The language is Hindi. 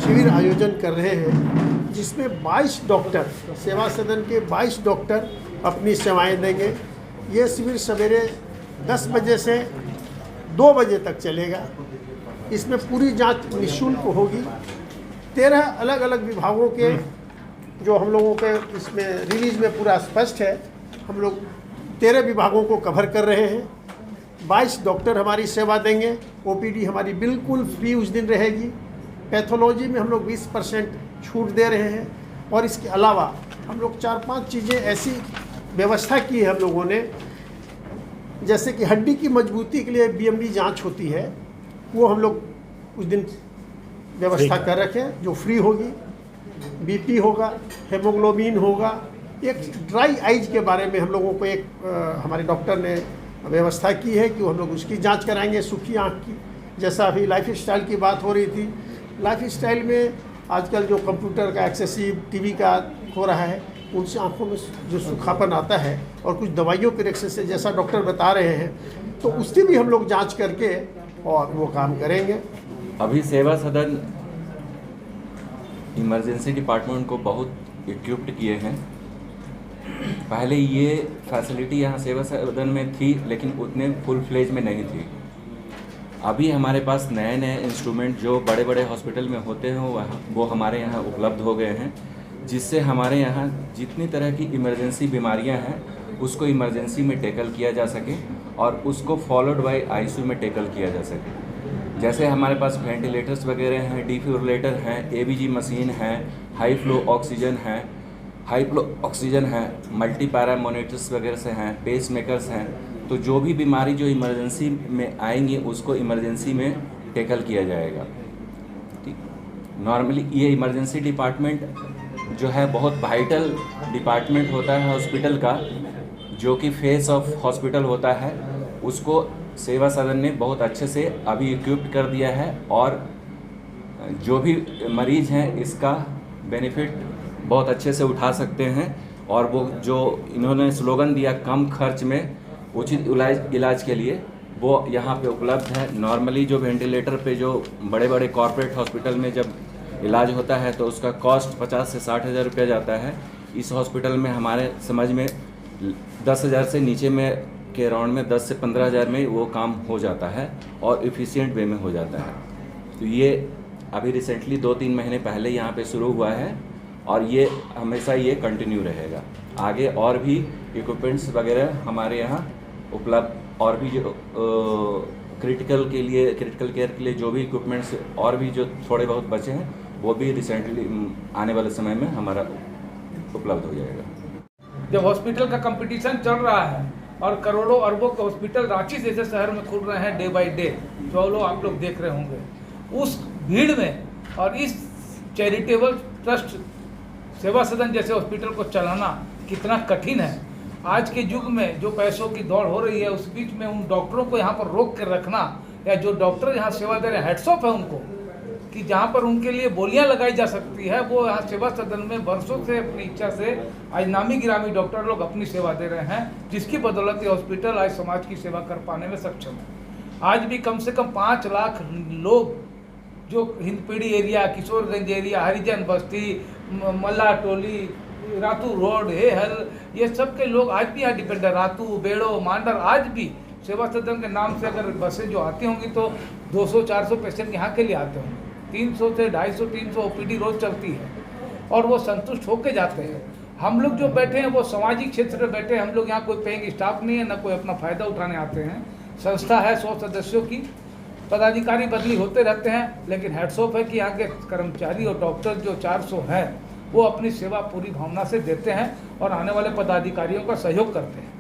शिविर आयोजन कर रहे हैं, जिसमें 22 डॉक्टर, सेवा सदन के 22 डॉक्टर अपनी सेवाएं देंगे। ये शिविर सवेरे 10 बजे से 2 बजे तक चलेगा। इसमें पूरी जांच निःशुल्क होगी। 13 अलग अलग विभागों के जो हम लोगों के इसमें रिलीज में पूरा स्पष्ट है, हम लोग 13 विभागों को कवर कर रहे हैं। 22 डॉक्टर हमारी सेवा देंगे। ओपीडी हमारी बिल्कुल फ्री उस दिन रहेगी। पैथोलॉजी में हम लोग 20% छूट दे रहे हैं। और इसके अलावा हम लोग 4-5 चीज़ें ऐसी व्यवस्था की है हम लोगों ने, जैसे कि हड्डी की मजबूती के लिए बीएमडी जांच होती है, वो हम लोग उस दिन व्यवस्था कर रखें, जो फ्री होगी। बीपी होगा, हेमोग्लोबिन होगा। एक ड्राई आइज के बारे में हम लोगों को एक हमारे डॉक्टर ने व्यवस्था की है कि हम लोग उसकी जांच कराएंगे, सूखी आँख की। जैसा अभी लाइफ स्टाइल की बात हो रही थी, लाइफ स्टाइल में आजकल जो कंप्यूटर का एक्सेसिव टीवी का हो रहा है, उनसे आँखों में जो सूखापन आता है और कुछ दवाइयों के रिएक्शन से, जैसा डॉक्टर बता रहे हैं, तो उसकी भी हम लोग जाँच करके और वो काम करेंगे। अभी सेवा सदन इमरजेंसी डिपार्टमेंट को बहुत इक्विप्ड किए हैं। पहले ये फैसिलिटी यहाँ सेवा सदन में थी, लेकिन उतने फुल फ्लेज में नहीं थी। अभी हमारे पास नए नए इंस्ट्रूमेंट जो बड़े बड़े हॉस्पिटल में होते हैं वो हमारे यहाँ उपलब्ध हो गए हैं, जिससे हमारे यहाँ जितनी तरह की इमरजेंसी बीमारियाँ हैं उसको इमरजेंसी में टैकल किया जा सके और उसको फॉलोड बाय आईसीयू में टैकल किया जा सके। जैसे हमारे पास वेंटिलेटर्स वगैरह हैं, डिफिब्रिलेटर हैं, एबीजी मशीन है, हाई फ्लो ऑक्सीजन है, मल्टी पैरा मॉनिटर्स वगैरह से हैं, पेस मेकर्स हैं। तो जो भी बीमारी जो इमरजेंसी में आएंगी उसको इमरजेंसी में टैकल किया जाएगा। ठीक, नॉर्मली ये इमरजेंसी डिपार्टमेंट जो है बहुत वाइटल डिपार्टमेंट होता है हॉस्पिटल का, जो कि फेस ऑफ हॉस्पिटल होता है। उसको सेवा सदन ने बहुत अच्छे से अभी इक्विप्ड कर दिया है और जो भी मरीज़ हैं इसका बेनिफिट बहुत अच्छे से उठा सकते हैं। और वो जो इन्होंने स्लोगन दिया कम खर्च में उचित इलाज के लिए, वो यहाँ पे उपलब्ध है। नॉर्मली जो वेंटिलेटर पे जो बड़े बड़े कॉरपोरेट हॉस्पिटल में जब इलाज होता है तो उसका कॉस्ट 50 से 60 हज़ार रुपया जाता है। इस हॉस्पिटल में हमारे समझ में 10,000 से नीचे में के राउंड में 10 से 15 हज़ार में वो काम हो जाता है और इफ़िशियंट वे में हो जाता है। तो ये अभी रिसेंटली 2-3 महीने पहले यहाँ पे शुरू हुआ है और ये हमेशा ये कंटिन्यू रहेगा। आगे और भी इक्विपमेंट्स वगैरह हमारे यहाँ उपलब्ध, और भी जो क्रिटिकल केयर के लिए जो भी इक्विपमेंट्स और भी जो थोड़े बहुत बचे हैं वो भी रिसेंटली आने वाले समय में हमारा उपलब्ध हो जाएगा। जब हॉस्पिटल का कंपटीशन चल रहा है और करोड़ों अरबों के हॉस्पिटल रांची जैसे शहर में खुल रहे हैं डे बाय डे, जो लोग आप लोग देख रहे होंगे, उस भीड़ में और इस चैरिटेबल ट्रस्ट सेवा सदन जैसे हॉस्पिटल को चलाना कितना कठिन है। आज के युग में जो पैसों की दौड़ हो रही है, उस बीच में उन डॉक्टरों को यहाँ पर रोक कर रखना, या जो डॉक्टर यहाँ सेवा दे रहे हैं, हेड्स ऑफ है उनको, कि जहाँ पर उनके लिए बोलियां लगाई जा सकती है, वो यहाँ सेवा सदन में वर्षों से अपनी इच्छा से आज नामी गिरामी डॉक्टर लोग अपनी सेवा दे रहे हैं, जिसकी बदौलत ये हॉस्पिटल आज समाज की सेवा कर पाने में सक्षम है। आज भी कम से कम 5 लाख लोग जो हिंदपीढ़ी एरिया, किशोरगंज एरिया, हरिजन बस्ती, मल्ला टोली, रातू रोड, हेहल, ये सब के लोग आज भी यहाँ डिपेंड है। रातू, बेड़ो, मांडर, आज भी सेवा सदन के नाम से अगर बसें जो आती होंगी तो 200-400 पेशेंट यहाँ के लिए आते होंगे। 300 से 250-300 ओपीडी रोज चलती है और वो संतुष्ट होके जाते हैं। हम लोग जो बैठे हैं वो सामाजिक क्षेत्र में बैठे हैं। हम लोग यहाँ कोई पेइंग स्टाफ नहीं है, ना कोई अपना फ़ायदा उठाने आते हैं। संस्था है 100 सदस्यों की, पदाधिकारी बदली होते रहते हैं, लेकिन हेड्स ऑफ है कि यहाँ के कर्मचारी और डॉक्टर जो 400 हैं वो अपनी सेवा पूरी भावना से देते हैं और आने वाले पदाधिकारियों का सहयोग करते हैं।